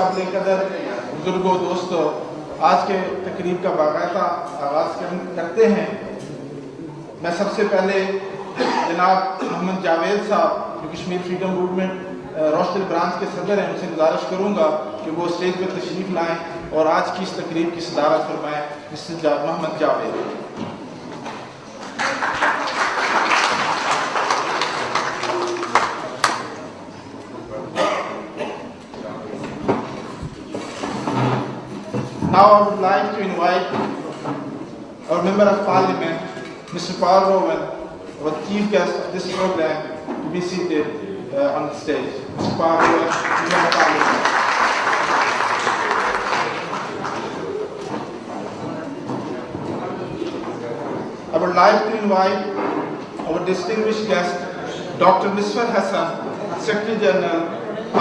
قابل قدر بزرگوں دوستوں، آج کے تقریب کا باقاعدہ آغاز کرتے ہیں۔ میں سب سے پہلے جناب محمد جاوید صاحب جو کشمیر فریڈم موومنٹ روشتل برانچ کے صدر ہیں، ان سے گزارش کروں گا کہ وہ اسٹیج پر تشریف لائیں اور آج کی اس تقریب کی صدارت فرمائیں۔ Mister Muhammad Javed. Now I would like to invite our Member of Parliament, Mr. Paul Rowan, our chief guest of this program, to be seated on the stage. Mr. Paul Rowan, Member of Parliament. I would like to invite our distinguished guest, Dr. Misfar Hassan, Secretary General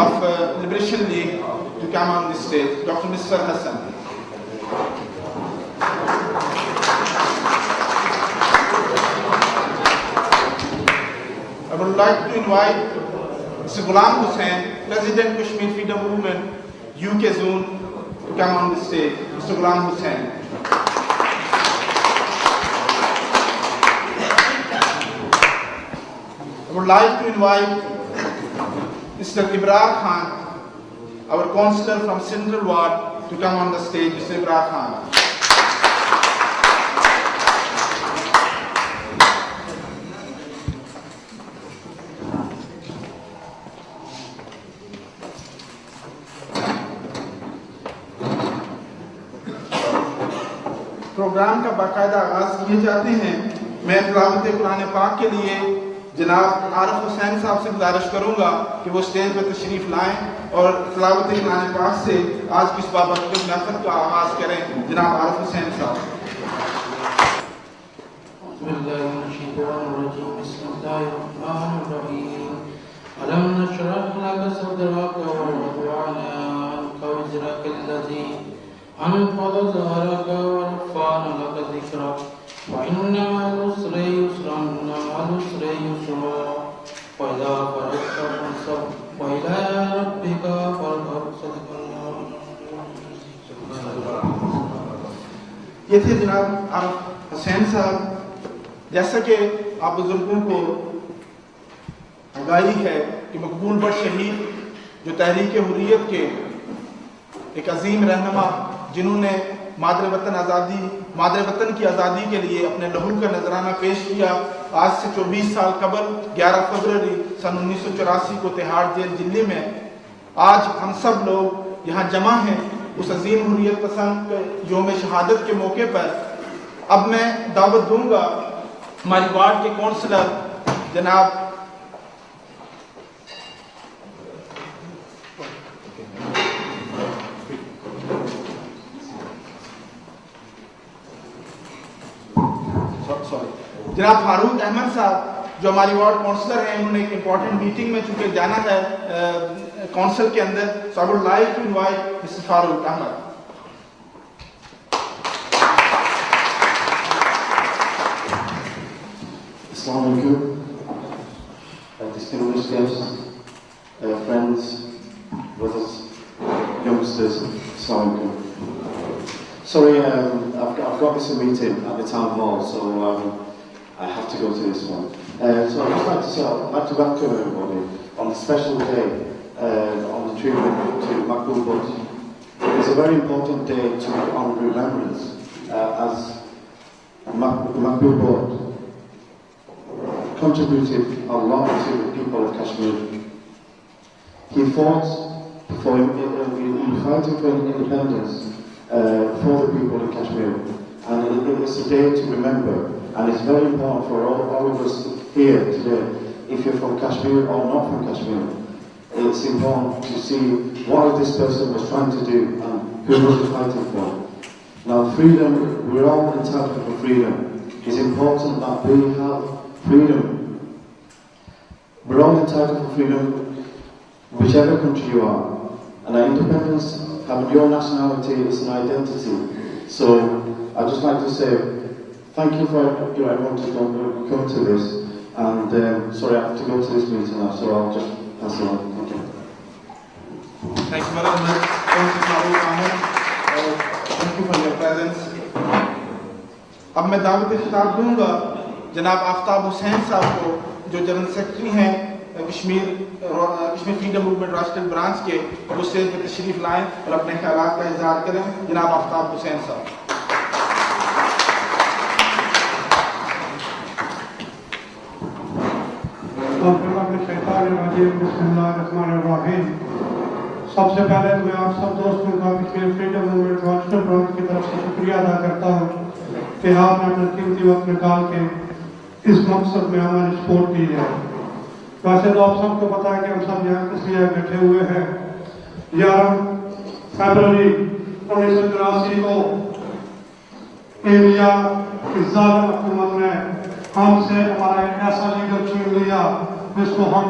of Liberation League, to come on the stage. Dr. Misfar Hassan. I would like to invite Mr. Ghulam Hussain, President Kashmir Freedom Movement, UK Zone, to come on the stage. Mr. Ghulam Hussain. I would like to invite Mr. Ibrar Khan, our councillor from Central Ward, to come on the stage. Mr. Ibrar Khan. Programme کا باقاعدہ آغاز کیے جاتے ہیں۔ میں تلاوت قرآن پاک کے لیے جناب عارف حسین صاحب سے گزارش کروں گا کہ وہ اسٹیج پر تشریف لائیں اور تلاوت قرآن پاک سے آج کی اس بابرکت محفل کا آغاز کریں۔ جناب عارف حسین صاحب۔ بسم اللہ الرحمن الرحیم، بسم اللہ الرحمن الرحیم۔ ألم نشرح لك صدرك ووضعنا عنك وزرك الذي أنقض ظهرك ورفعنا لك ذكرك وإن مع العسر يسرا إن مع العسر يسرا وإذا فرغت فانصب وإلى ربك فارغب۔ صدق اللہ۔ یہ تھے جناب عارف حسین صاحب۔ جیسا کہ آپ بزرگوں کو آگاہی ہے کہ مقبول بٹ شہید جو تحریک حریت کے ایک عظیم رہنما، جنہوں نے مادر وطن کی آزادی کے لیے اپنے لہو کا نذرانہ پیش کیا، آج سے 24 سال قبل 11 فروری سن 1984 کو تہاڑ جیل دلی میں آج ہم سب لوگ یہاں جمع ہیں اس عظیم حریت پسند یوم شہادت کے موقع پر۔ اب میں دعوت دوں گا ہماری وارڈ کے کونسلر جناب جناب فاروق احمد صاحب جو ہماری وارڈ کونسلر ہیں، انہوں نے ایک امپورٹنٹ میٹنگ میں چونکہ جانا ہے کونسل کے اندر، so I would like to invite Mr. Farooq Ahmad. Assalamu alaikum, distinguished guests, friends, brothers, youngsters, assalamu alaikum. Sorry, I've got this meeting at the town hall, so I have to go to this one. So I'd just like to say, I'd like to welcome everybody on a special day on the tribute to Makbul Butt. It's a very important day to honour remembrance as Makbul Butt contributed a lot to the people of Kashmir. He fought for fighting for independence for the people of Kashmir, and it's a day to remember, and it's very important for all of us here today, if you're from Kashmir or not from Kashmir. It's important to see what this person was trying to do and who was he fighting for. Now freedom, we're all entitled for freedom. It's important that we have freedom. We're all entitled for freedom, whichever country you are. And our independence, having your nationality, is an identity. So I'd just like to say thank you for everyone to come to this. And sorry, I have to go to this meeting now, so I'll just pass it on. Thank you. Thank you very much. presence. اب میں دعوت خطاب دوں گا جناب آفتاب حسین صاحب کو جو general secretary ہیں کشمیر فریڈم موومنٹ راشٹرل برانچ کے، وہ اسٹیج پہ تشریف لائیں اور اپنے خیالات کا اظہار کریں. جناب آفتاب حسین صاحب. بسم اللہ الرحمن الرحیم. سب سے پہلے میں آپ سب دوستوں کا کشمیر فریڈم موومنٹ راشٹرل برانچ کی طرف سے شکریہ ادا کرتا ہوں کہ آپ نے اپنا قیمتی وقت نکال کے اس مقصد میں ہماری سپورٹ کی ہے. ویسے تو آپ سب کو پتا ہے کہ ہم سب یہاں کس لیے بیٹھے ہوئے ہیں. 11 فروری 1983 کو انڈیا کی ظالم حکومت نے ہم سے ہمارا ایک ایسا لیڈر چھین لیا جس کو ہم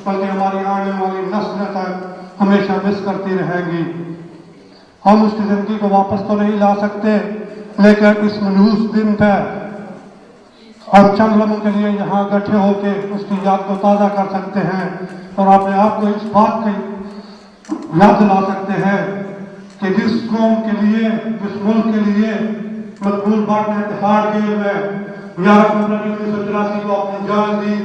بلکہ ہماری آنے والی نسلیں تک ہمیشہ مس کرتی رہیں گی. ہم اس کی زندگی کو واپس تو نہیں لا سکتے، لیکن اس منحوس دن پہ ہم چند لمحوں کے لیے یہاں اکٹھے ہو کے اس کی یاد کو تازہ کر سکتے ہیں اور اپنے آپ کو اس بات کی یاد دلا سکتے ہیں کہ جس قوم کے لیے، جس ملک کے لیے مقبول بٹ نے اتحاد کیے ہوئے 11 فروری 1983 کو اپنی جان دی،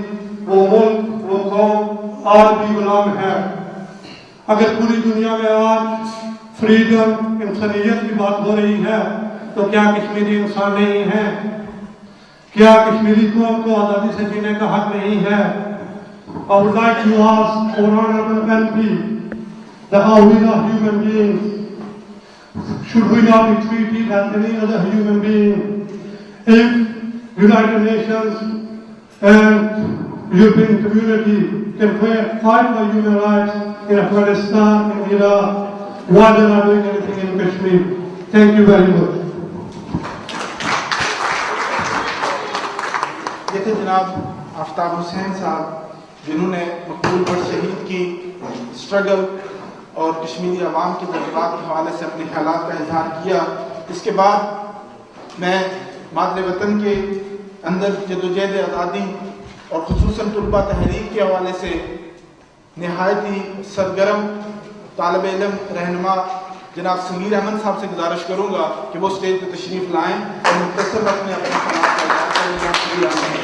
وہ ملک، وہ قوم آج بھی غلام ہے. اگر پوری دنیا میں آج فریڈم، انسانیت کی بات ہو رہی ہے تو کیا کشمیری انسان نہیں ہے؟ کیا کشمیری قوم کو آزادی سے جینے کا حق نہیں ہے؟ I would like to ask our honorable MP that are we not human beings? Should we not be treated as any other human being? If United Nations and European community can fight for human rights in Afghanistan, in Iraq, why they are not doing anything in Kashmir? Thank you very much. یہ تھے جناب آفتاب حسین صاحب جنہوں نے مقبول but شہید کی struggle اور کشمیری عوام کے جذبات کے حوالے سے اپنے خیالات کا اظہار کیا. اس کے بعد میں مادر وطن کے اندر جدوجہد آزادی اور خصوصاً طلبہ تحریک کے حوالے سے نہایت ہی سرگرم طالب علم رہنما جناب سمیر احمد صاحب سے گزارش کروں گا کہ وہ اسٹیج پہ تشریف لائیں اور مختصر وقت میں اپنے خیالات کا اظہار کریں.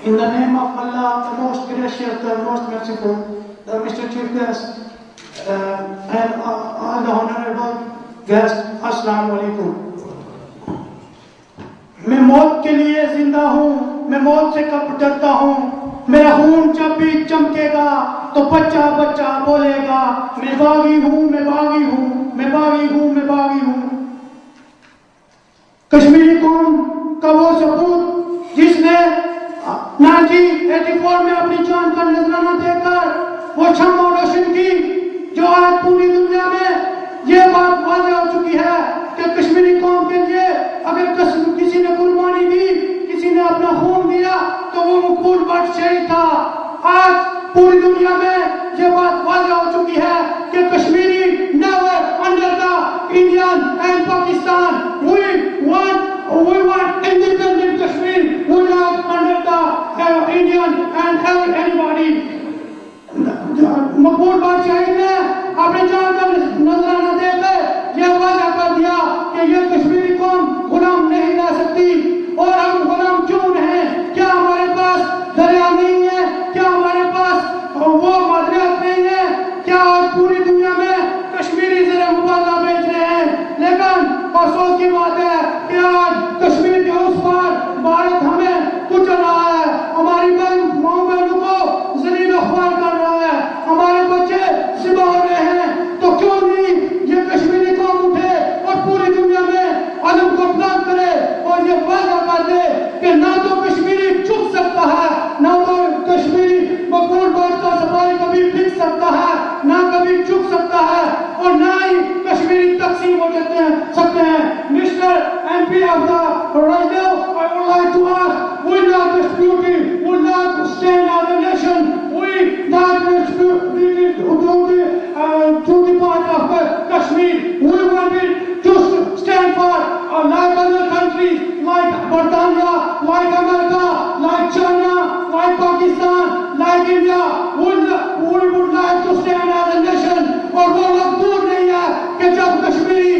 In the name of Allah, the most gracious, the most merciful, Mr. Chief Guest, and all the honorable guests, Assalamu alaikum. میں موت کے لیے زندہ ہوں، میں موت سے کب ڈرتا ہوں. میرا خون جب بھی چمکے گا تو بچہ بچہ بولے گا میں باغی ہوں، میں باغی ہوں، میں باغی ہوں، میں باغی ہوں. کشمیری قوم کا وہ سپوت جس نے 1984 میں اپنی جان کا نذرانہ دے کر وہ شمع روشن کی، جو آج پوری دنیا میں یہ بات واضح ہو چکی ہے کہ کشمیری قوم کے لیے اگر کسی نے قربانی دی، کسی نے اپنا خون دیا تو وہ مقبول بٹ شہید تھا. آج پوری دنیا میں یہ بات واضح ہو چکی ہے کہ Kashmiri never under the Indian and Pakistan. We want independent Kashmir. We not under the Indian and anybody. Maqbool but شہید نے اپنی جان کا نذرانہ دے کر یہ واضح کر دیا کہ یہ کشمیری قوم غلام نہیں رہ سکتی. اور ہم غلام کیوں ہیں؟ کیا ہمارے پاس دریا نہیں ہے؟ کیا ہمارے پاس وہ معدنیات نہیں ہے؟ کیا آج پوری دنیا میں کشمیری زر مبادلہ بیچ رہے ہیں؟ لیکن افسوس کی بات ہے کہ آج کشمیر کے اس پار بھارت ہمیں کچل رہا ہے، ہماری ماں بہنوں کو ذلیل و خوار کر رہا ہے، ہمارے بچے ذبح ہو رہے ہیں. تو کیوں نہیں یہ کشمیری قوم اٹھے اور پوری دنیا میں علم کو بلند کرے اور یہ واضح کر دے کہ نہ تو کشمیری چپ سکتا ہے، نہ تو کشمیری مقبول بٹ کا سپاہی کبھی بک سکتا ہے، نہ کبھی چپ سکتا ہے، اور نہ ہی کشمیری تقسیم ہو سکتے ہیں. Mister MP of the Rajdev, I would like to ask, we not disputing, we not stand as a nation, we not disputing to the part of Kashmir. We wanted to stand for like other countries, like Britannia, like America, like China, like Pakistan, like India. We would like to stand as a nation. اور وہ وقت دور نہیں ہے کہ جب کشمیری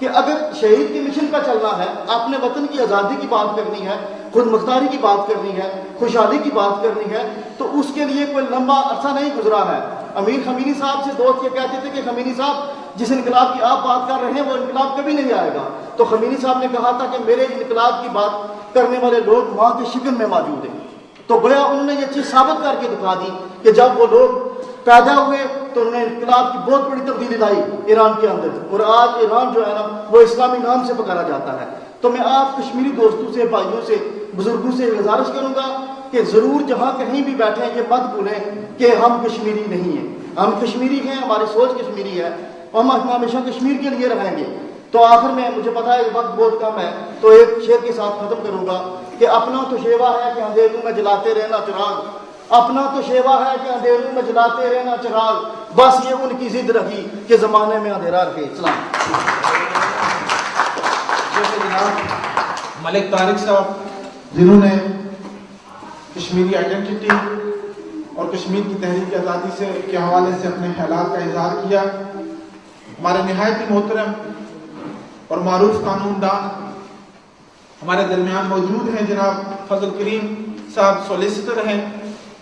کہ اگر شہید کے مشن کا چلنا ہے، اپنے وطن کی آزادی کی بات کرنی ہے، خود مختاری کی بات کرنی ہے، خوشحالی کی بات کرنی ہے، تو اس کے لیے کوئی لمبا عرصہ نہیں گزرا ہے۔ امیر خمینی صاحب سے دوست یہ کہتے تھے کہ خمینی صاحب جس انقلاب کی آپ بات کر رہے ہیں وہ انقلاب کبھی نہیں آئے گا، تو خمینی صاحب نے کہا تھا کہ میرے انقلاب کی بات کرنے والے لوگ وہاں کے شکل میں موجود ہیں۔ تو گویا انہوں نے یہ چیز ثابت کر کے دکھا دی کہ جب وہ لوگ پیدا ہوئے تو انہوں نے انقلاب کی بہت بڑی تبدیلی لائی ایران کے اندر، اور آج ایران جو ہے نا وہ اسلامی نام سے پکارا جاتا ہے۔ تو میں آپ کشمیری دوستوں سے، بھائیوں سے، بزرگوں سے گزارش کروں گا کہ ضرور جہاں کہیں بھی بیٹھیں یہ مت بھولیں کہ ہم کشمیری نہیں ہیں، ہم کشمیری ہیں، ہماری سوچ کشمیری ہے، ہم ہمیشہ کشمیر کے لیے رہیں گے۔ تو آخر میں مجھے پتا ہے وقت بہت کم ہے، تو ایک شعر کے ساتھ ختم کروں گا کہ اپنا تو شیوا ہے کہ اندھیروں میں جلاتے رہنا چراغ، اپنا تو شیوا ہے کہ اندھیروں میں جلاتے رہنا چراغ، بس یہ ان کی ضد رہی کہ زمانے میں اندھیرا رہے۔ سلام۔ جناب ملک طارق صاحب جنہوں نے کشمیری آئیڈینٹی اور کشمیر کی تحریک آزادی سے کے حوالے سے اپنے خیالات کا اظہار کیا، ہمارے نہایت ہی محترم اور معروف قانون دان ہمارے درمیان موجود ہیں جناب فضل کریم صاحب، سولیسیٹر ہیں،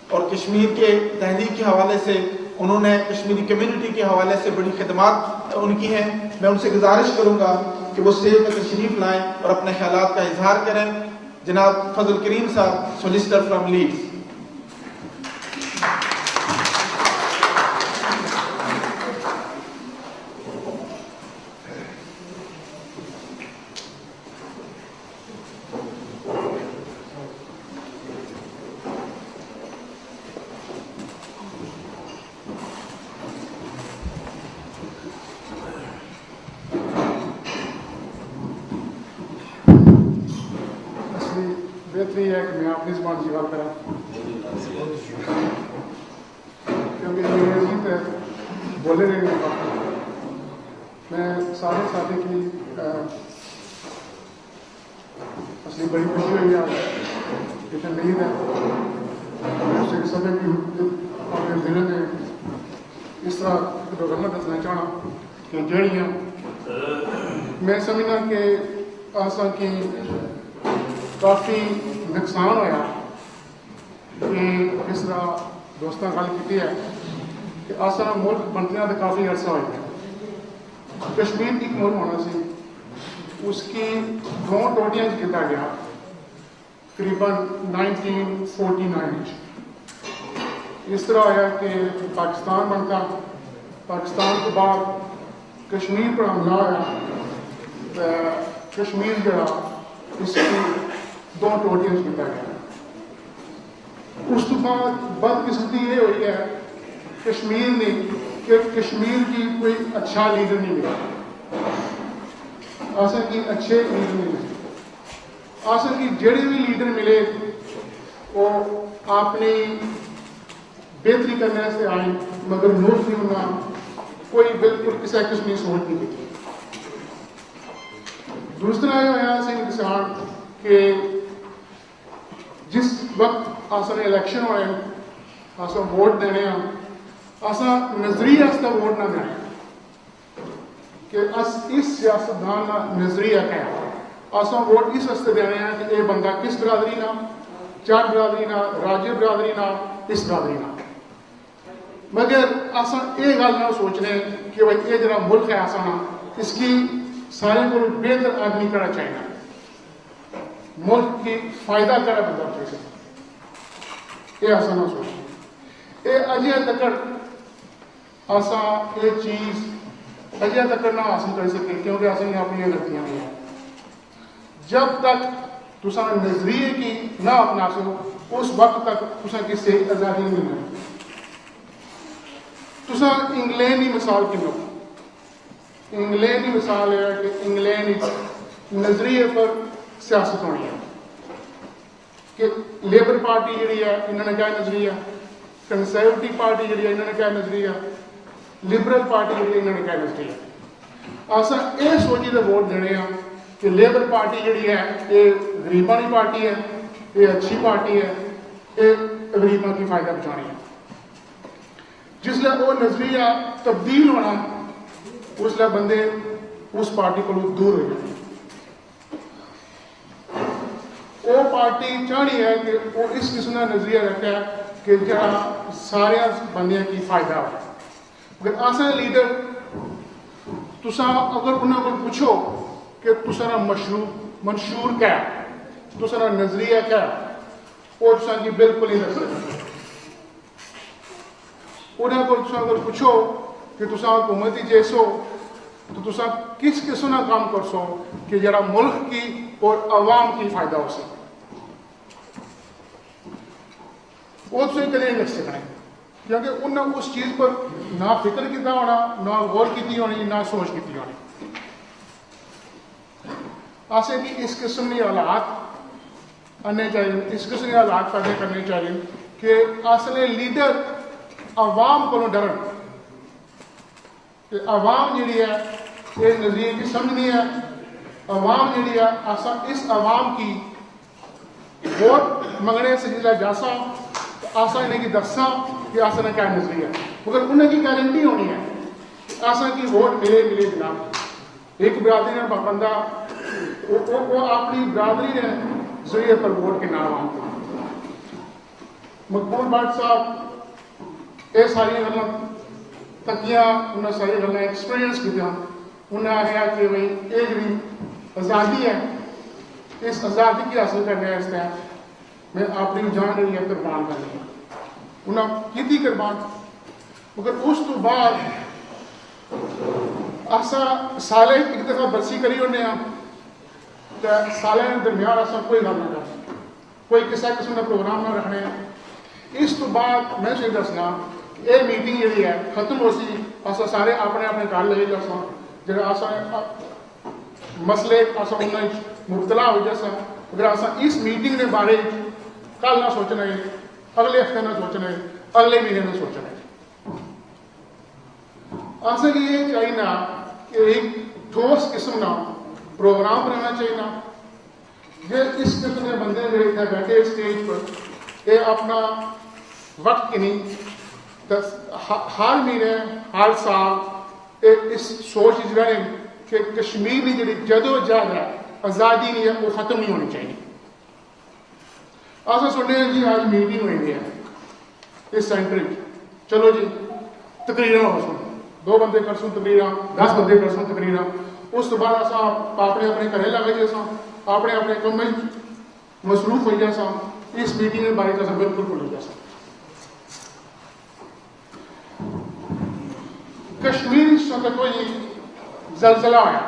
اور کشمیر کے تحریک کے حوالے سے انہوں نے کشمیری کمیونٹی کے حوالے سے بڑی خدمات ان کی ہیں۔ میں ان سے گزارش کروں گا کہ وہ اسٹیج میں تشریف لائیں اور اپنے خیالات کا اظہار کریں۔ جناب فضل کریم صاحب، سولیسیٹر فرام لیڈز۔ بہتری ہے کہ میں اپنی زبان کی بات کروں کیونکہ انگریزی تو بولے رہے ہیں۔ میں سارے ساتھی کی اصلی بڑی خوشی ہوئی ہے، لیکن نہیں ہے میں سب کی اپنے دل میں اس طرح گل دسنا چاہنا کہ جڑیاں میں سمجھنا کہ آسان کی کافی نقصان ہوا کہ اس طرح دوستوں گل کی ہے کہ آسان ملک بنتے تو کافی عرصہ ہو گیا۔ کشمیر ایک ملک ہونا سی، اس کی دو ٹوٹیاں کیا گیا تقریباً 1949۔ اس طرح ہوا کہ پاکستان بنتا، پاکستان کے بعد کشمیر پر حملہ ہوا، کشمیر جڑا اس کی دو ٹوٹیاں کیا گیا۔ اس تو بعد بدقسمتی یہ ہوئی ہے کشمیر نے کہ کشمیر کی کوئی اچھا لیڈر نہیں ملا، آسن کی اچھے لیڈر نہیں ملے۔ آسن کی جڑے بھی لیڈر ملے وہ اپنی بہتری کرنے سے آئے، مگر ملک نہیں ہونا کوئی بالکل کسی قسم کی سوچ نہیں کی۔ دوسرا یہ ہوا سی نقصان کہ جس وقت آسان الیکشن ہوئے آسان ووٹ دینے آسان نظریہ کا ووٹ نہ دینا کہ اس سیاستدان کا نظریہ کیا ہے، آسان ووٹ اس واسطے دینے ہیں کہ یہ بندہ کس برادری نہ، جٹ برادری نہ، راجے برادری نہ، اس برادری نہ، مگر آسان یہ گل نہ سوچنے کہ بھائی یہ جڑا ملک ہے آسان اس کی سارے کو بہتر آدمی کرنا چاہیے، ملک کی فائدہ کرا بندہ چاہیے، یہ آسان نہ سوچنا۔ یہ اجے تک آسان یہ چیز اجے تک نہ حاصل کر سکے کیونکہ آسان نے اپنی غلطیاں ہیں۔ جب تک تسا نظریے کی نہ اپنا سو اس وقت تک تسا کسی سے آزادی نہیں ملے۔ تسا انگلینڈ کی مثال کی لو، انگلینڈ کی مثال ہے کہ انگلینڈ نظریے پر سیاست ہونی ہے کہ لیبر پارٹی جڑی ہے انہوں نے کیا نظریہ، کنزرویٹو پارٹی جڑی ہے انہوں نے کیا نظریہ، لبرل پارٹی جڑی ہے انہوں نے کیا نظریہ۔ آسان یہ سوچی دے ووٹ دینے ہیں کہ لیبر پارٹی جڑی ہے یہ غریباں کی پارٹی ہے، یہ اچھی پارٹی ہے، یہ غریباں کی فائدہ پہنچانی ہے۔ جس لئے وہ نظریہ تبدیل ہونا اس لئے بندے اس پارٹی کو دور ہو جائے. وہ پارٹی چاہنی ہے کہ وہ اس قسم کا نظریہ رکھے کہ جہاں سارے بندیاں کی فائدہ ہو. اگر ایسا لیڈر تسا اگر انہوں کو پوچھو کہ تسا منشور کیا ہے, تسا نظریہ کیا ہے, وہ تسا کی بالکل ہی دس. انہیں کو تسا اگر پوچھو کہ تسا حکومتی جیسو تو تسا کس قسم کا کام کر سو کہ جڑا ملک کی اور عوام کی فائدہ ہو سکے, وہ تو کدی نہیں لکھ سکنا, کیونکہ انہیں اس چیز پر نہ فکر کیتا ہونا, نہ غور کی ہونی, نہ سوچ کی ہونی. ایسے کہ اس قسم کے حالات آنے چاہیے, اس قسم کے حالات پیدا کرنے چاہیے کہ اصل لیڈر عوام کو ڈرن, کہ عوام جڑی ہے یہ نظریے کی سمجھنی ہے, عوام جڑی ہے ایسا اس عوام کی ووٹ منگنے سے جلا جاسا آسا انہیں کی دساں کہ آسا نے کیا نظریہ ہے, مگر انہیں کی گارنٹی ہونی ہے آسا کی ووٹ ملے جناب. ایک برادری نے بندہ وہ اپنی برادری نے ذریعے پر ووٹ کے نام آن کو. مقبول بٹ صاحب یہ ساری گلیں تکیاں, انہیں ساری گلیں ایکسپیرینس کی تھا. انہیں آخیا کہ بھائی یہ جی آزادی ہے, اس آزادی کی حاصل کرنے اس طرح میں اپنی جان رہی ہے قربان کرنی ہے. انہیں کی قربان, مگر اس تو بعد ایسا سالے ایک دفعہ برسی کری ہونے ہیں تو سالے درمیان ایسا کوئی گل نہ کر, کوئی کسی قسم کا پروگرام نہ رکھنے ہیں. اس تو بعد میں سے دسنا یہ میٹنگ جی ہے ختم ہو سی, ایسا سارے اپنے اپنے گھر لے جاسا, جہاں ایسا مسئلے ایسا انہیں مبتلا ہو جیسا. اگر ایسا اس میٹنگ کے بارے کل نہ سوچنا ہے, اگلے ہفتے نہ سوچنا ہے, اگلے مہینے نہ سوچنا ہے. ایسا کہ یہ چاہیے نا کہ ایک ٹھوس قسم کا پروگرام بنانا چاہیے نا, یہ اس قسم کے بندے میرے اتنے بیٹھے اسٹیج پر یہ اپنا وقت کی نہیں ہر مہینے ہر سال اس سوچ رہے کہ کشمیر کی جی جدوجہد ہے آزادی نہیں ہے وہ ختم نہیں ہونی چاہیے. ایسا سننے جی آج میٹنگ ہوئی ہے اس سینٹر, چلو جی تقریر ہو سن, 2 بندے کر سن تقریر, 10 بندے کر سن تقریر. اس بعد ایسا اپنے اپنے گھر لگ جائے سا, اپنے اپنے کام میں مصروف ہو جائے سا, اس میٹنگ کے بارے کا بالکل بھول جائے سا. کشمیر اس وقت کوئی زلزلہ آیا,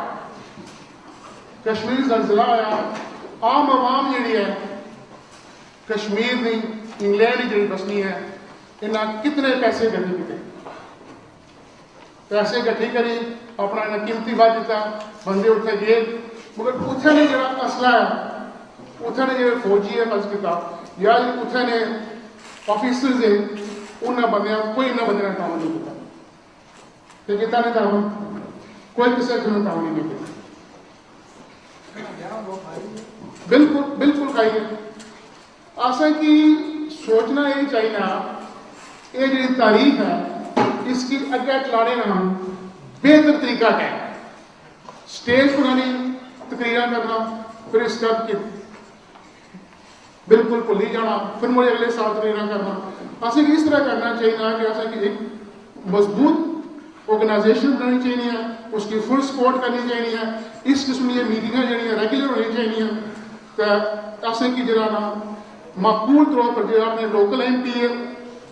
کشمیر زلزلہ آیا, عام عوام جیڑی ہے کشمیر نہیں انگلینڈ جی بسنی ہے, انہیں کتنے پیسے کٹھے کیتے, پیسے کٹھے کری, اپنا انہیں قیمتی بات دیتا, بندے اتنے گئے, مگر اتنے نے جڑا مسئلہ ہے اتنے نے جڑے فوجی ہے فرض کیتا یا اتنے نے آفیسرز ہیں انہیں بندے کوئی انہیں بندے نے کام نہیں کیتا. کہ کتا نے کام کوئی کسی نے کام نہیں کیتا. بالکل بالکل کھائیے. ایسا کہ سوچنا یہ چاہیے نا یہ جی تاریخ ہے اس کی اگے چلانے کا بہتر طریقہ کیا ہے. اسٹیج بنانی, تقریر کرنا, پھر اس کا بالکل بھول ہی جانا, پھر مجھے اگلے سال تقریر کرنا. ایسے کہ اس طرح کرنا چاہیے نا کہ ایسا کہ ایک مضبوط آرگنائزیشن بنانی چاہیے, اس کی فل سپورٹ کرنی چاہیے. اس قسم کی میٹنگیں جہاں ریگولر ہونی چاہیے. تو ایسے کہ جڑا نا معقول طور پر جو اپنے لوکل ایم پی ہے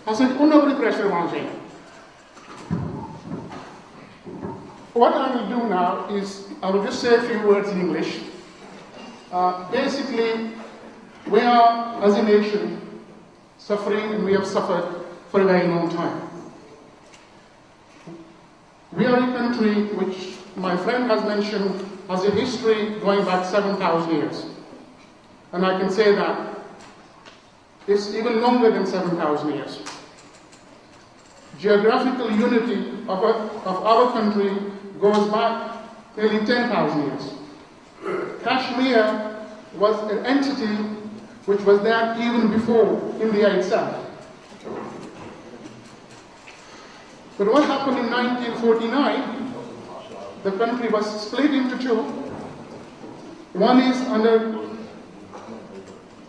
ایسے انہوں پر پریشر ہونا چاہیے. What I will do now is I will just say a few words in English. Basically, we are as a nation suffering, and we have suffered for a very long time. We are a country which my friend has mentioned has a history going back 7,000 years. And I can say that it's even longer than 7,000 years. Geographical unity of our country goes back nearly 10,000 years. Kashmir was an entity which was there even before India itself. But what happened in 1949, the country was split into two. One is under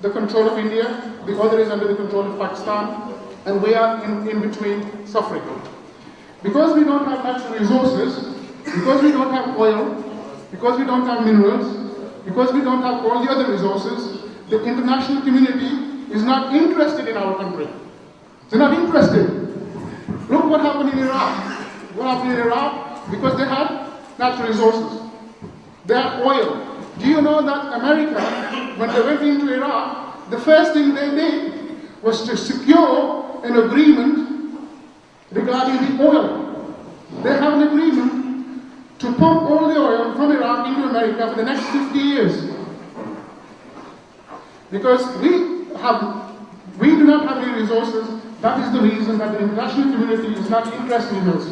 the control of India, the other is under the control of Pakistan, and we are in between suffering. Because we don't have natural resources, because we don't have oil, because we don't have minerals, because we don't have all the other resources, the international community is not interested in our country. They're not interested. Look what happened in Iraq. What happened in Iraq? Because they had natural resources. They had oil. Do you know that America, when they went into Iraq, the first thing they did was to secure an agreement regarding the oil. They have an agreement to pump all the oil from Iraq into America for the next 50 years. Because we do not have any resources. That is the reason that the international community is not interested in us.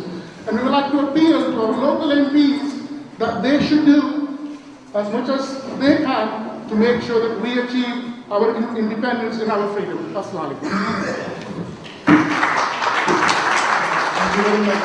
And we would like to appeal to our local MPs that they should do as much as they can to make sure that we achieve our independence and our freedom. Assalamu alaikum. Thank you very much,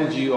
NGO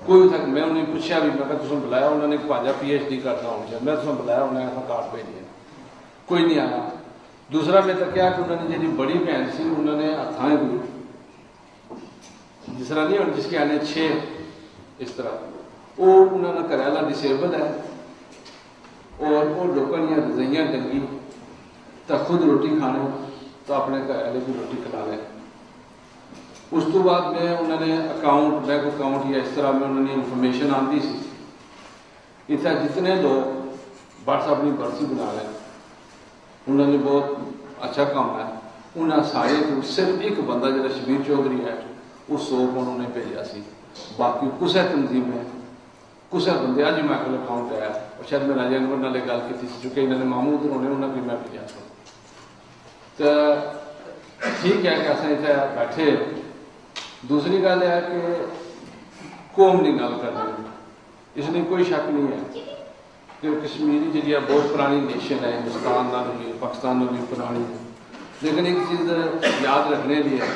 کوئی تک میں انہیں پوچھا بھی میں تم بلایا انہوں نے پانچا PhD کرنا ہو گیا میں تم بلایا انہیں ایسا کارڈ بھیجیا کوئی نہیں آیا دوسرا میں تک کیا کہ انہوں نے جی بڑی بہن سی انہوں نے ہاتھیں بھی جس طرح نہیں جس کے آنے 6 اس طرح وہ انہوں نے کریلا ڈسیبل ہے اور وہ لوگوں نے رضائیاں ڈنگی تو خود روٹی کھانے تو اپنے کریلے کی روٹی کھلا لیں اس تو بعد میں انہوں نے اکاؤنٹ بینک اکاؤنٹ یا اس طرح میں انہوں نے انفارمیشن آتی سی اتنا جتنے لوگ واٹس اپنی برسی بنا لیں انہوں نے بہت اچھا کام ہے انہیں سارے صرف ایک بندہ جا شبیر چودھری ہے وہ 100 انہوں نے بھیجا سی باقی کسے تنظیم ہے کسے بندے اج میں کو اکاؤنٹ آیا اور شاید میں راجا انور نالے گل کی چونکہ انہوں نے محمود ہونے انہیں بھی میں بھیجا تو ٹھیک ہے کہ اصل اتنے بیٹھے دوسری گل ہے کہ قوم کی گل کر رہے ہیں اس میں کوئی شک نہیں ہے کہ کشمیری جی بہت پرانی نیشن ہے ہندوستان بھی پاکستان بھی پرانی ہے لیکن ایک چیز یاد رکھنے کی ہے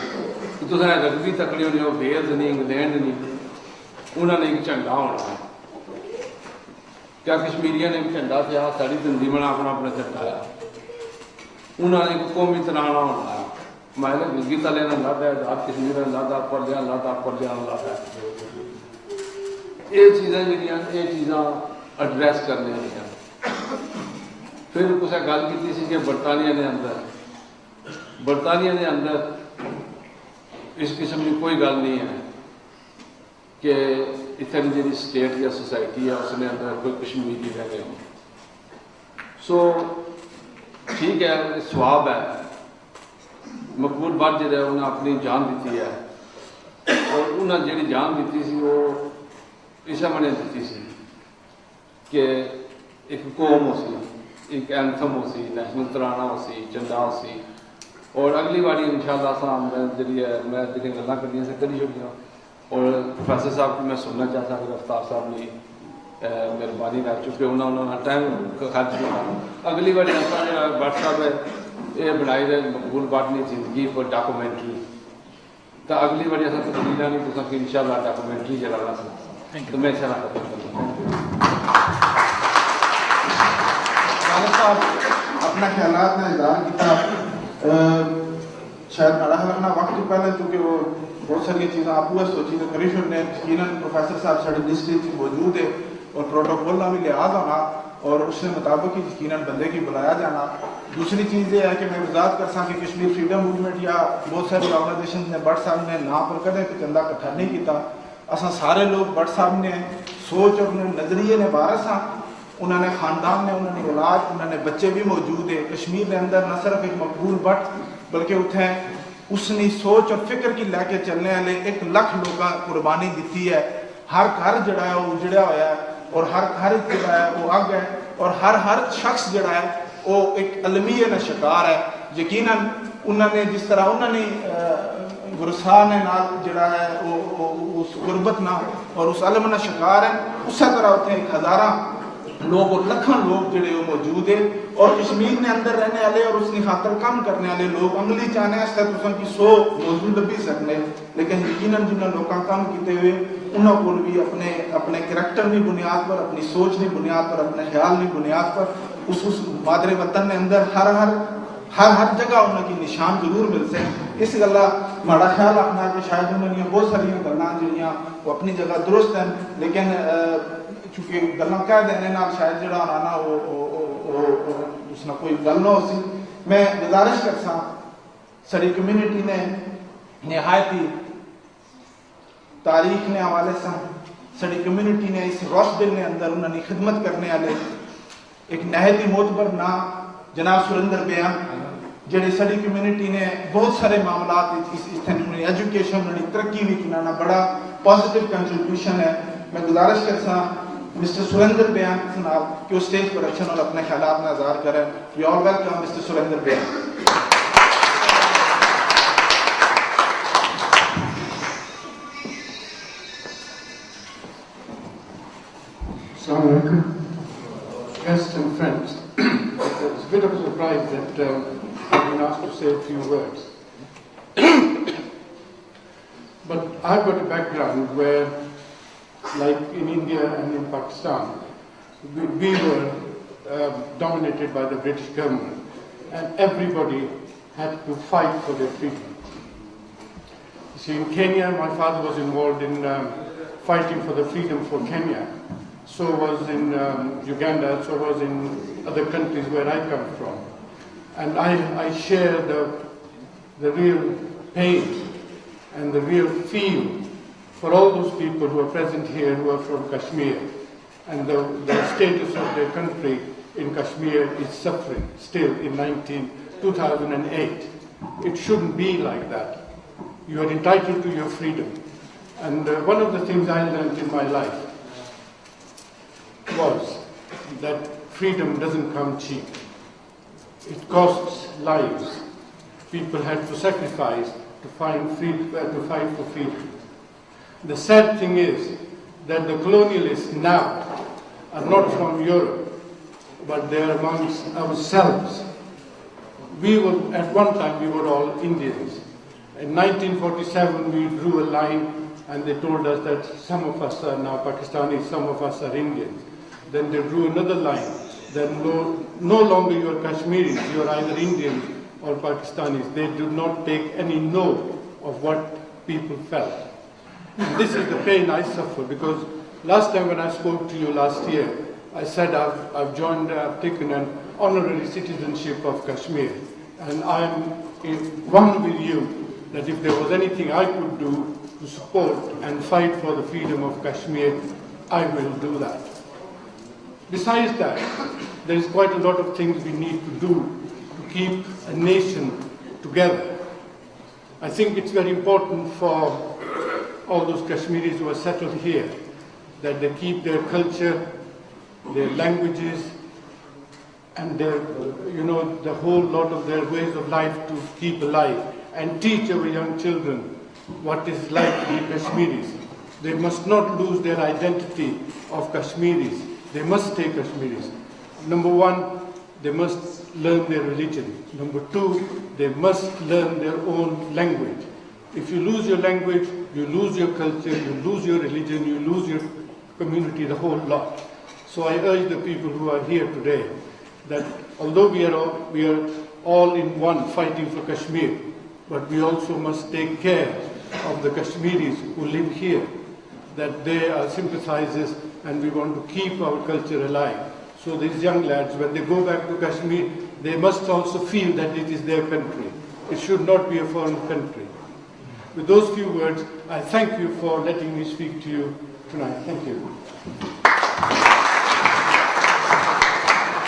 کہ تصے رگبی تکڑی ہونی وہ ویلز نہیں انگلینڈ نہیں انہوں نے ایک جھنڈا ہونا ہے کیا کشمیریوں نے ایک جھنڈا کیا ساری تنظیم نے اپنا اپنا جھنڈا ہے انہوں نے ایک قومی ترانہ ہونا ہے میں نے گلگی تلے نے لادا ہے آزاد کشمیر نے لادا پردیا لادا پردیا لادا ہے یہ چیزیں جہاں یہ چیزاں ایڈریس کرنے ہیں پھر کسے گل کی سی کہ برطانیہ کے اندر اس قسم کی کوئی گل نہیں ہے کہ اتنے کی جی سٹیٹ یا سوسائٹی ہے اس نے اندر کوئی کشمیری رہ گئے ہوں سو ٹھیک ہے سواب ہے مقبول بٹ جہاں انہیں اپنی جان دیتی ہے اور انہیں جی جان دیتی سی وہ اس نے دیتی سی کہ ایک قوم ہو سی ایک اینتھم ہو سی نیشنل ترانہ ہو سی جھنڈا ہو سی اور اگلی باری انشاءاللہ جی میں جی گلیں کرنی سے کری چھوڑی اور پروفیسر صاحب کو میں سننا چاہتا کہ رفتار صاحب نے مہربانی کر چکے انہوں نے ٹائم خرچ کیا اگلی باری بٹ صاحب یہ بنائی ہے مقبول بٹ نے زندگی پر ڈاکومنٹری تو اگلی باری اصل تبدیل نہیں تو ان شاء اللہ ڈاکومنٹری چلانا سا تو میں چلا صاحب اپنا خیالات نے اظہار کیا شاید بڑا لگنا وقت پہلے کیونکہ وہ بہت ساری چیزیں آپ وہ سوچی تو کری نے یقیناً پروفیسر صاحب ساری لسٹ موجود ہے اور پروٹوکول کا بھی لحاظ ہونا اور اس کے مطابق ہی یقیناً بندے کی بلایا جانا دوسری چیز یہ ہے کہ میں وضاحت کر سکوں کہ کشمیر فریڈم موومنٹ یا بہت ساری آرگنائزیشن نے بٹ صاحب نے نام پر کدے چندہ کٹھا نہیں کیتا اصل سارے لوگ بٹ صاحب نے سوچ اور نظریے نے وارث ہیں انہوں نے خاندان نے انہوں نے اولاد انہوں نے بچے بھی موجود ہیں کشمیر کے اندر نہ صرف ایک مقبول بٹ بلکہ اتنے اس نے سوچ اور فکر کی لے کے چلنے والے 1 لاکھ لوگوں قربانی دیتی ہے ہر گھر جڑا ہے وہ اجڑیا ہوا ہے اور ہر گھر جڑا ہے وہ اگ ہے اور ہر شخص جڑا ہے وہ ایک المیہ کا شکار ہے یقیناً انہوں نے جس طرح انہوں نے گرسان نال جڑا ہے وہ اس غربت نہ اور اس علم نہ شکار ہے اسی طرح اتنے 1000 لوگ اور لکھاں لوگ جڑے وہ موجود ہیں اور کشمیر نے اندر رہنے والے اور اس کی خاطر کام کرنے والے لوگ عملی چاہنے اس طرح تساں کی 100 موضوع لبھی سکنے لیکن یقیناً جنہوں لوگوں کام کیتے ہوئے انہوں کو بھی اپنے کریکٹر کی بنیاد پر اپنی سوچ کی بنیاد پر اپنے خیال کی بنیاد پر اس مادر وطن کے اندر ہر جگہ انہوں کی نشان ضرور ملتے ہیں اس گلا ماڑا خیال رکھنا کہ شاید انہوں نے بہت ساری گلاں جڑیاں وہ اپنی جگہ درست ہیں لیکن چونکہ گلاں کہہ دینے نال شاید جڑا ہونا نا اس نے کوئی گل نہ ہو سی میں گزارش کر سا ساری کمیونٹی نے نہایت ہی تاریخ نے حوالے سے ساری کمیونٹی نے اس روش دل نے اندر انہوں نے خدمت کرنے والے ایک نہایت ہی معتبر نام جناب سریندر بیان جڑی ساری کمیونٹی نے بہت سارے معاملات ایجوکیشن انہوں ترقی بھی کنا بڑا پازیٹیو کنٹریبیوشن ہے میں گزارش کر سا مسٹر سریندر بیان سناب کہ وہ اسٹیج پر اچھن اور اپنے خیالات میں اظہار کریں وی آل ویلکم مسٹر سریندر بیان Assalamu alaikum, guests and friends. It's a bit of a surprise that I've been asked to say a few words. But I've got a background where like in India and in Pakistan, we were dominated by the British government, and everybody had to fight for their freedom. You see, in Kenya, my father was involved in fighting for the freedom for Kenya. So was in Uganda, so was in other countries where I come from. And I share the real pain and the real feel for all those people who are present here who are from Kashmir. And the status of their country in Kashmir is suffering still in 2008. It shouldn't be like that. You are entitled to your freedom. And one of the things I learned in my life was that freedom doesn't come cheap. It costs lives. People had to sacrifice to fight for freedom. The sad thing is that the colonialists now are not from Europe, but they are amongst ourselves. At one time, we were all Indians. In 1947, we drew a line and they told us that some of us are now Pakistanis, some of us are Indians. Then they drew another line. Then no longer you are Kashmiris, you are either Indians or Pakistanis. They did not take any note of what people felt. And this is the pain I suffer, because last time when I spoke to you last year, I said I've taken an honorary citizenship of Kashmir. And I'm one with you that if there was anything I could do to support and fight for the freedom of Kashmir, I will do that. Besides that, there is quite a lot of things we need to do to keep a nation together. I think it's very important for all those Kashmiris who are settled here that they keep their culture, their languages, and the whole lot of their ways of life to keep alive, and teach our young children what it's like to be Kashmiris. They must not lose their identity of Kashmiris. They must stay Kashmiris. Number one, they must learn their religion. Number two, they must learn their own language. If you lose your language, you lose your culture, you lose your religion, you lose your community, the whole lot. So I urge the people who are here today that although we are all in one fighting for Kashmir, but we also must take care of the Kashmiris who live here, that they are sympathizers and we want to keep our culture alive. So these young lads, when they go back to Kashmir, they must also feel that it is their country. It should not be a foreign country. With those few words, I thank you for letting me speak to you tonight. Thank you.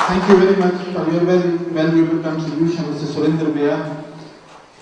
Thank you very much for your very valuable contribution, Mr. Surinder Bhaiya.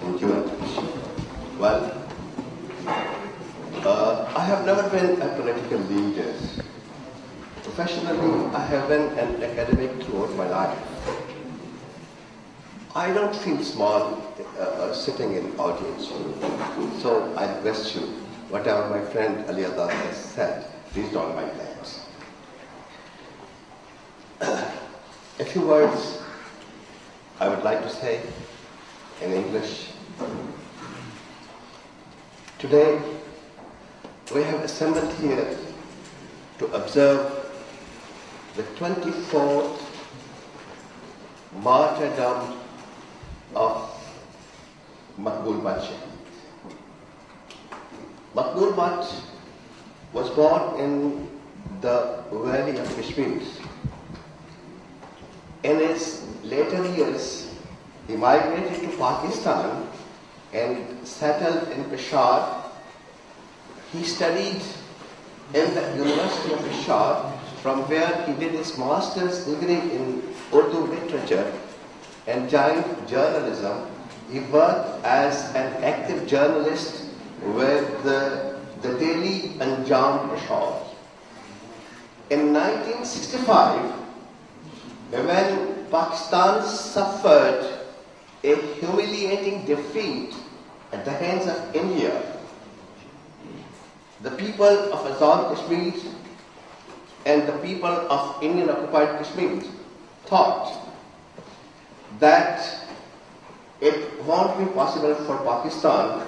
Thank you. Well, I have never been a political leader. Professionally, I have been an academic throughout my life. I don't feel small sitting in audience, so I request you, whatever my friend Ali Azad has said, please don't mind that. A few words I would like to say in English. Today, we have assembled here to observe the 24th martyrdom of Maqbool Bhat Shahid. Maqbool Bhatt was born in the valley of Kashmir. In his later years, he migrated to Pakistan and settled in Peshawar. He studied in the University of Peshawar, from where he did his master's degree in Urdu literature and joined journalism. He worked as an active journalist with the daily Anjam Peshawar. In 1965, when Pakistan suffered a humiliating defeat at the hands of India, the people of Azad Kashmir and the people of Indian occupied Kashmir thought that it won't be possible for Pakistan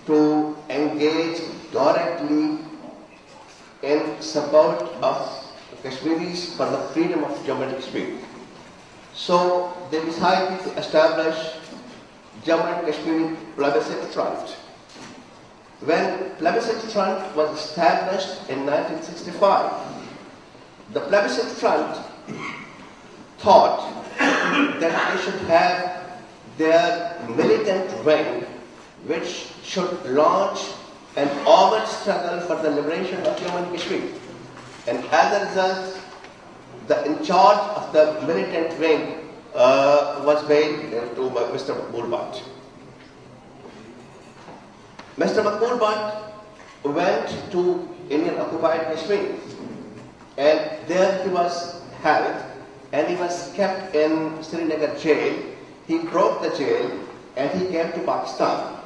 to engage directly in support of Kashmiris for the freedom of Jammu and Kashmir. So they decided to establish Jammu and Kashmir Plebiscite Front. When Plebiscite Front was established in 1965, the Plebiscite Front thought that they should have their militant wing, which should launch an armed struggle for the liberation of Jammu and Kashmir. And as a result, the in charge of the militant wing was made to Mr. Maqbool Bhatt. Mr. Maqbool Bhatt went to Indian occupied Kashmir, and there he was held and he was kept in Srinagar jail. He broke the jail and he came to Pakistan.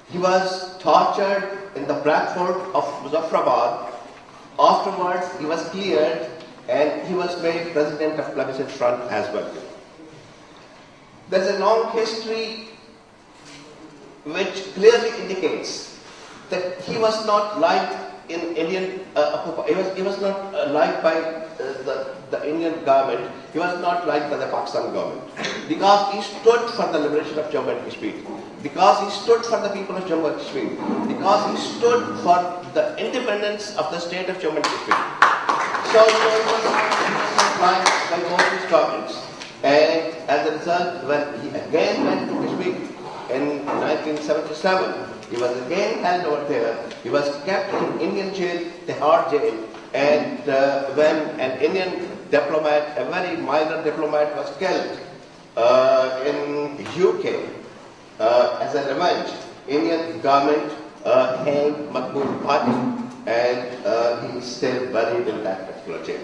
He was tortured in the Black Fort of Muzaffarabad. Afterwards, he was cleared and he was made president of Plebiscite Front as well. There's a long history which clearly indicates that he was not liked in Indian he was not liked by the Indian government. He was not liked by the Pakistan government because he stood for the liberation of Jammu and Kashmir, because he stood for the people of Jammu and Kashmir, because he stood for the independence of the state of Jammu and Kashmir. So he was not liked by both his governments, and as a result, when he again went to Kashmir in 1977, he was again held over there. He was kept in Indian jail, Tihar jail, and when an Indian diplomat, a very minor diplomat, was killed in UK as a revenge, Indian government hanged Maqbool Bhatt, and he is still buried in that particular jail.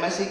MSc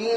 3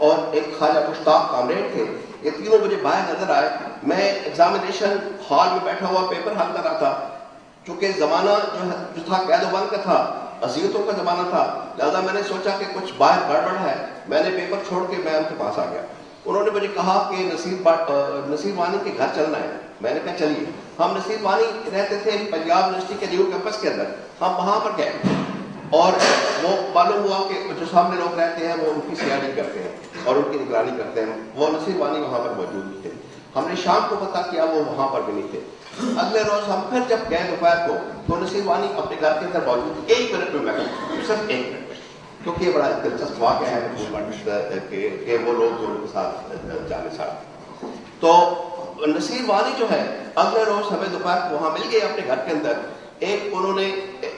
اور ایک خواجہ مشتاق comrade تھے. یہ تینوں مجھے باہر نظر آئے. میں ایگزامینیشن ہال میں بیٹھا ہوا پیپر حل کر رہا تھا. چونکہ زمانہ جو تھا قید و بند کا تھا, اذیتوں کا زمانہ تھا, لہٰذا میں نے سوچا کہ کچھ باہر گڑبڑ ہے. میں نے پیپر چھوڑ کے میں ان کے پاس آ گیا. انہوں نے مجھے کہا کہ نصیر وانی کے گھر چلنا ہے. میں نے کہا چلیے. ہم نصیر وانی رہتے تھے پنجاب یونیورسٹی کے نیو کیمپس کے اندر. ہم وہاں پر گئے اور وہ معلوم ہوا کہ جو سامنے لوگ رہتے ہیں وہ ان کی سیاحت کرتے ہیں اور ان کی نگرانی کرتے ہیں. وہ نصیر وانی وہاں پر موجود تھے. ہم نے شام کو پتہ کیا وہ وہاں پر بھی نہیں تھے. اگلے روز ہم پھر جب گئے دوپہر کو تو نصیر وانی اپنے گھر کے اندر موجود تھے. 1 منٹ میں صرف 1 منٹ میں, کیونکہ یہ بڑا دلچسپ واقعہ ہے کہ وہ لوگ جو ان کے ساتھ جانے ساتھ. تو نصیر وانی جو ہے اگلے روز ہمیں دوپہر کو وہاں مل گئے اپنے گھر کے اندر. ایک انہوں نے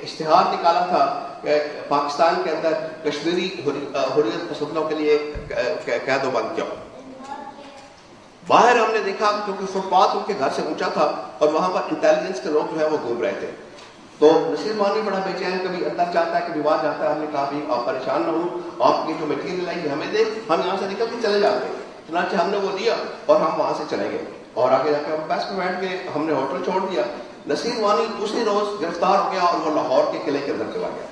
اشتہار نکالا تھا کہ پاکستان کے اندر کشمیری حریت پسندوں کے لیے قید و بند کیا. باہر ہم نے دیکھا کیونکہ فٹ پاتھ ان کے گھر سے اونچا تھا اور وہاں پر انٹیلیجنس کے لوگ جو ہے وہ گھوم رہے تھے. تو نصیر وانی بڑا بے چین, کبھی اندر جاتا ہے کبھی باہر جاتا ہے. ہم نے کہا بھی آپ پریشان نہ ہوں, آپ کی جو مٹیریل آئی ہمیں دے, ہم یہاں سے نکل کے چلے جاتے ہیں. چنانچہ ہم نے وہ دیا اور ہم وہاں سے چلے گئے اور آگے جا کے ہم بس میں بیٹھ گئے. ہم نے ہوٹل چھوڑ دیا. نصیر وانی دوسری روز گرفتار ہو گیا اور وہ لاہور کے قلعے کے اندر چلا گیا.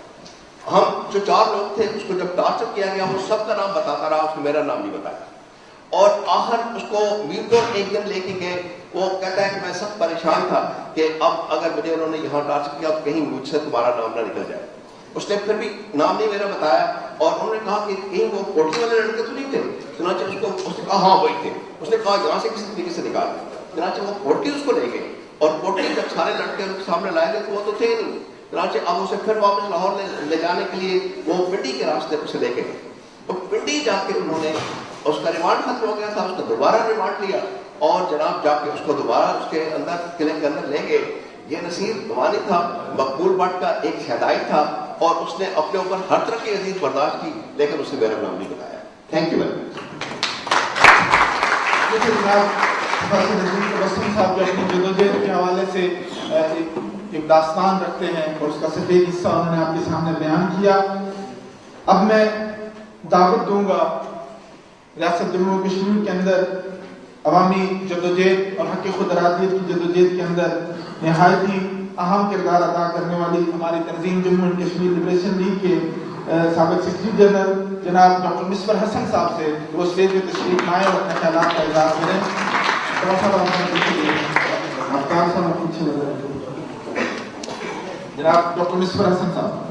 ہم جو 4 لوگ تھے اس کو جب ٹارچر کیا گیا وہ سب کا نام بتاتا رہا, اس نے میرا نام نہیں بتایا. اور آخر اس کو ویٹور ایک دن لے کے گئے. وہ کہتا ہے کہ میں سب پریشان تھا کہ اب اگر مجھے انہوں نے یہاں ٹارچر کیا تو کہیں مجھ سے تمہارا نام نہ نکل جائے. اس نے پھر بھی نام نہیں میرا بتایا اور انہوں نے کہا کہ کہیں وہ کوٹھی والے لڑکے تو نہیں تھے. چنانچہ اس نے کہا ہاں وہی تھے. اس نے کہا یہاں سے کسی طریقے سے نکال. چنانچہ وہ کوٹھی اس کو لے گئے اور کوٹھی جب سارے لڑکے ان کے سامنے لائے گئے تو وہ تو تھے نہیں. چنانچہ اب اسے پھر واپس لاہور لے جانے کے لیے وہ پنڈی کے راستے اسے لے کے گئے. تو پنڈی جا کے انہوں نے, اس کا ریمانڈ ختم ہو گیا تھا, اس کا دوبارہ ریمانڈ لیا اور جناب جا کے اس کو دوبارہ اس کے اندر قلعے کے اندر لے گئے. یہ نصیر وانی تھا, مقبول بٹ کا ایک شہدائی تھا اور اس نے اپنے اوپر ہر طرح کی عزیز برداشت کی, لیکن اسے میرا نام نہیں بتایا. Thank you very much. Waseem صاحب جو اپنی جدوجہد کے حوالے سے ایک داستان رکھتے ہیں اور اس کا سفید حصہ انہوں نے آپ کے سامنے بیان کیا. اب میں دعوت دوں گا ریاست جموں کشمیر کے اندر عوامی جدوجہد اور حق خود ارادیت کی جدوجہد کے اندر نہایت ہی اہم کردار ادا کرنے والی ہماری تنظیم Jammu and Kashmir liberation league کے سابق سیکرٹری جنرل جناب ڈاکٹر مصور حسن صاحب سے وہ اسٹیج پہ تشریف لائیں اور اپنے خیالات کا اظہار کریں. جناب ڈاکٹر مصور حسن صاحب.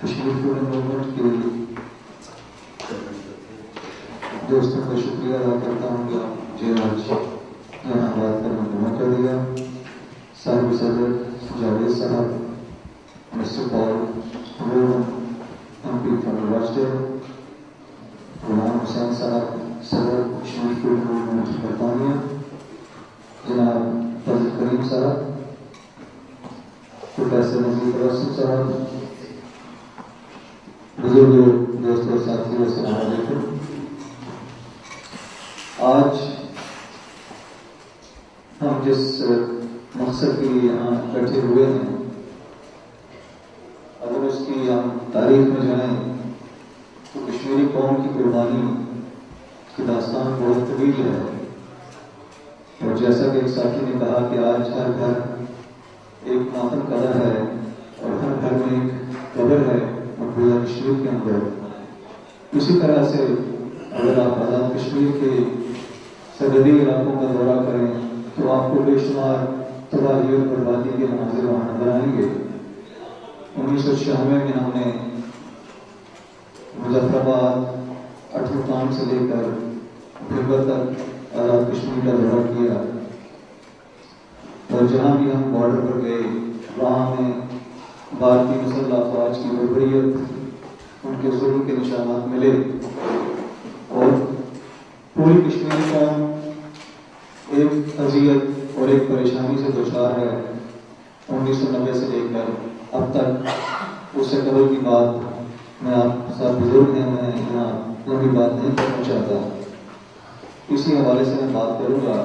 کشمیر پورے موومنٹ کے دوستوں کا شکریہ ادا کرتا ہوں گا جو آج یہاں بات کرنے کا موقع دیا. صاحب صدر جاوید صاحب, مسٹر پال ایم پی فرام راشٹر, غلام حسین صاحب صدر کشمیر پورے موومنٹ برطانیہ, جناب فضل کریم صاحب, پروفیسر نذیر روشن صاحب, بزرگ دوستوں اور ساتھیوں, السلام علیکم. آج ہم جس مقصد کے لیے یہاں اکٹھے ہوئے ہیں, اگر اس کی ہم تاریخ میں جائیں تو کشمیری قوم کی قربانی کی داستان بہت طویل ہے. اور جیسا کہ ایک ساتھی نے کہا کہ آج ہر گھر ایک ماتم قدر ہے اور ہر گھر میں ایک قبر ہے مقبوضہ کشمیر کے اندر. اسی طرح سے اگر آپ آزاد کشمیر کے سرحدی علاقوں کا دورہ کریں تو آپ کو بے شمار تباہی اور بربادی کے مناظر وہاں نظر آئیں گے. 1996 میں ہم نے مظفر آباد, اٹھمکام سے لے کر بھیبر تک آزاد کشمیر کا دورہ کیا اور جہاں بھی ہم بارڈر پر گئے وہاں میں بھارتی مسلح افواج کی بربریت, ان کے ظلم کے نشانات ملے اور پوری کشمیری قوم ایک اذیت اور ایک پریشانی سے دچار ہے 1990 سے لے کر اب تک. اس سے قبل کی بات میں آپ ساتھ بزرگ ہیں, میں یہاں لمبی بات نہیں کرنا چاہتا. اسی حوالے سے میں بات کروں گا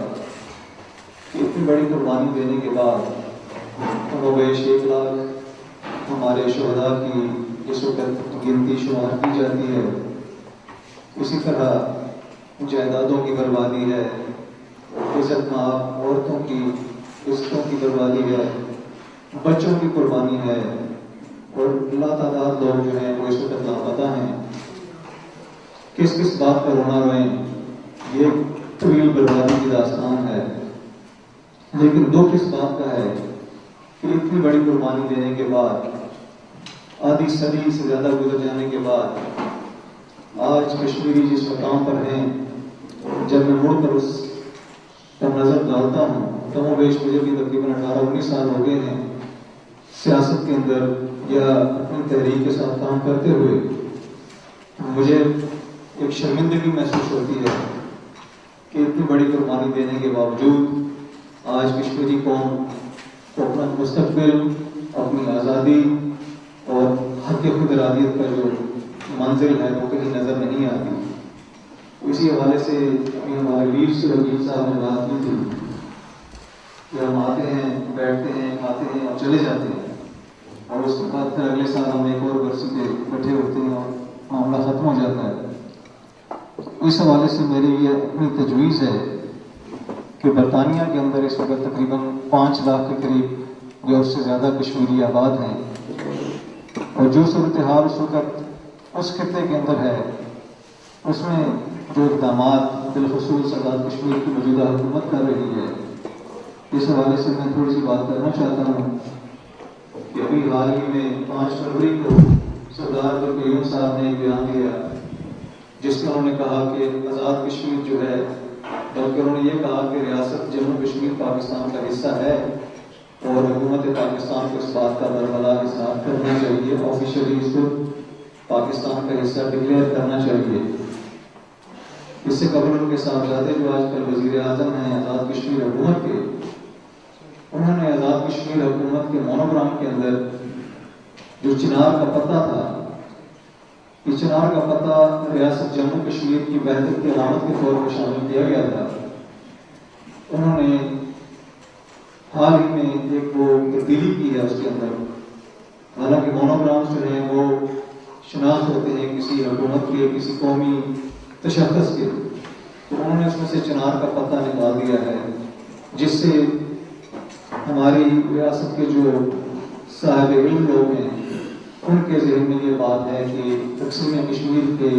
کہ اتنی بڑی قربانی دینے کے بعد بیش 1 لاکھ ہمارے شہداء کی جس وقت گنتی شمار کی جاتی ہے، اسی طرح جائیدادوں کی بربادی ہے، عزت مآب عورتوں کی عزتوں کی بربادی ہے، بچوں کی قربانی ہے، اور لاتعداد لوگ جو ہیں وہ اس وقت لاپتہ ہیں۔ کس کس بات پر رونا روئیں، یہ طویل بربادی کی داستان ہے، لیکن دکھ اس بات کا ہے کہ اتنی بڑی قربانی دینے کے بعد، آدھی صدی سے زیادہ گزر جانے کے بعد، آج کشمیری جس مقام پر ہیں، جب میں مڑ کر اس پر نظر ڈالتا ہوں، کم و بیش مجھے بھی تقریباً 18-19 سال ہو گئے ہیں سیاست کے اندر یا اپنی تحریک کے ساتھ کام کرتے ہوئے، مجھے ایک شرمندگی محسوس ہوتی ہے کہ اتنی بڑی قربانی دینے کے باوجود آج کشمیری قوم کو اپنا مستقبل، اپنی آزادی اور حق خود ارادیت کا جو منزل ہے وہ کہیں نظر نہیں آتی۔ اسی حوالے سے ہمارے ویر سے وکیل صاحب نے بات کی تھی کہ ہم آتے ہیں، بیٹھتے ہیں، کھاتے ہیں اور چلے جاتے ہیں، اور اس کے بعد پھر اگلے سال ہم ایک اور برسی پہ اکٹھے ہوتے ہیں اور معاملہ ختم ہو جاتا ہے۔ اس حوالے سے میری یہ اپنی تجویز ہے کہ برطانیہ کے اندر اس وقت تقریباً 5 لاکھ کے قریب یا اس سے زیادہ کشمیری آباد ہیں، اور جو صورتحال اس وقت اس خطے کے اندر ہے، اس میں جو اقدامات بالخصوص آزاد کشمیر کی موجودہ حکومت کر رہی ہے، اس حوالے سے میں تھوڑی سی بات کرنا چاہتا ہوں کہ ابھی حال ہی میں 5 فروری کو سردار قیوم صاحب نے ایک بیان دیا جس میں انہوں نے کہا کہ آزاد کشمیر جو ہے، بلکہ انہوں نے یہ کہا کہ ریاست جموں کشمیر پاکستان کا حصہ ہے اور حکومت پاکستان کو اس بات کا برملا اظہار کرنا چاہیے، آفیشلی اس کو پاکستان کا حصہ ڈکلیئر کرنا چاہیے۔ اس سے قبل ان کے صاحبزادے جو آج کل وزیر اعظم ہیں آزاد کشمیر حکومت کے، انہوں نے آزاد کشمیر حکومت کے مونوگرام کے اندر جو چنار کا پتہ تھا، یہ چنار کا پتہ ریاست جموں کشمیر کی وحدت کی علامت کے طور پر شامل کیا گیا تھا۔ انہوں نے حال ہی میں ایک وہ تبدیلی کی ہے اس کے اندر، حالانکہ مونوگرامز جو ہیں وہ شناخت ہوتے ہیں کسی حکومت کے، کسی قومی تشخص کے، تو انہوں نے اس میں سے چنار کا پتہ نکال دیا ہے، جس سے ہماری ریاست کے جو صاحب علم لوگ ہیں ان کے ذہن میں یہ بات ہے کہ تقسیم کشمیر کے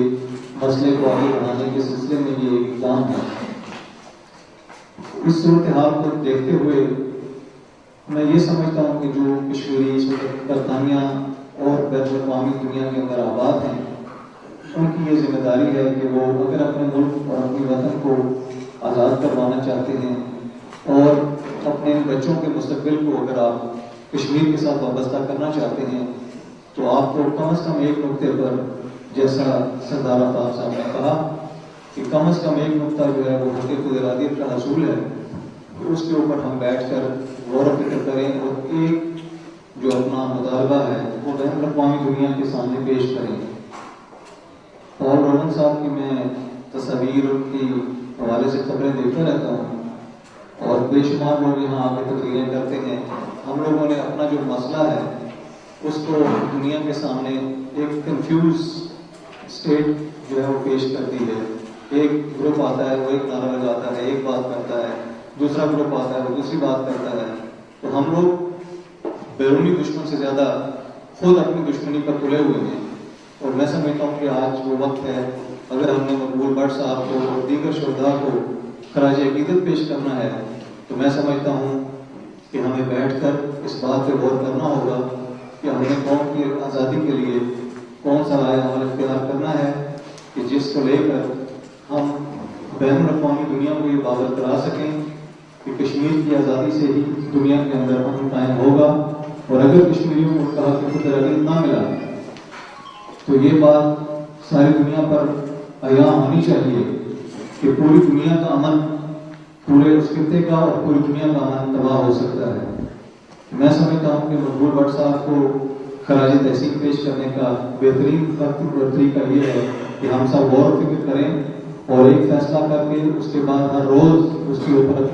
مسئلے کو آگے بڑھانے کے سلسلے میں یہ اقدام ہے۔ اس صورتحال کو دیکھتے ہوئے میں یہ سمجھتا ہوں کہ جو کشمیری اس وقت برطانیہ اور بین الاقوامی دنیا کے اندر آباد ہیں، ان کی یہ ذمہ داری ہے کہ وہ اگر اپنے ملک اور اپنے وطن کو آزاد کروانا چاہتے ہیں اور اپنے بچوں کے مستقبل کو اگر آپ کشمیر کے ساتھ وابستہ کرنا چاہتے ہیں، تو آپ کو کم از کم ایک نقطے پر، جیسا سردار آفتاب صاحب نے کہا کہ کم از کم ایک نقطہ جو ہے وہ حق خود ارادیت کا حصول ہے، کہ اس کے اوپر ہم بیٹھ کر غور و فکر کریں اور ایک جو اپنا مطالبہ ہے وہ بین الاقوامی دنیا کے سامنے پیش کریں۔ اور رومن صاحب کی میں تصاویر کی حوالے سے خبریں دیکھتا رہتا ہوں اور بے شمار لوگ یہاں آ کے تقریریں کرتے ہیں۔ ہم لوگوں نے اپنا جو مسئلہ ہے اس کو دنیا کے سامنے ایک کنفیوز اسٹیٹ جو ہے وہ پیش کر دی ہے۔ ایک گروپ آتا ہے وہ ایک نعرہ لگاتا ہے، ایک بات کرتا ہے، دوسرا گروپ آتا ہے وہ دوسری بات کرتا ہے، تو ہم لوگ بیرونی دشمن سے زیادہ خود اپنی دشمنی پر تلے ہوئے ہیں۔ اور میں سمجھتا ہوں کہ آج وہ وقت ہے، اگر ہم نے مقبول بٹ صاحب کو اور دیگر شہداء کو خراج عقیدت پیش کرنا ہے، تو میں سمجھتا ہوں کہ ہمیں بیٹھ کر اس بات پہ غور کرنا ہوگا کہ ہم نے قوم کی آزادی کے لیے کون سا رائے عمل اختیار کرنا ہے کہ جس کو لے کر ہم بین الاقوامی دنیا کو یہ باور کرا سکیں کہ کشمیر کی آزادی سے ہی دنیا کے اندر امن قائم ہوگا، اور اگر کشمیریوں کو کہا کہ خود ارادیت نہ ملا تو یہ بات ساری دنیا پر عیاں ہونی چاہیے کہ پوری دنیا کا امن، پورے اس خطے کا اور پوری دنیا کا امن تباہ ہو سکتا ہے۔ میں سمجھتا ہوں کہ مقبول بٹ صاحب کو خراج تحسین پیش کرنے کا بہترین طریقہ یہ ہے کہ ہم سب غور و فکر کریں اور ایک فیصلہ کر کے اس کے بعد ہر روز اس کے اوپر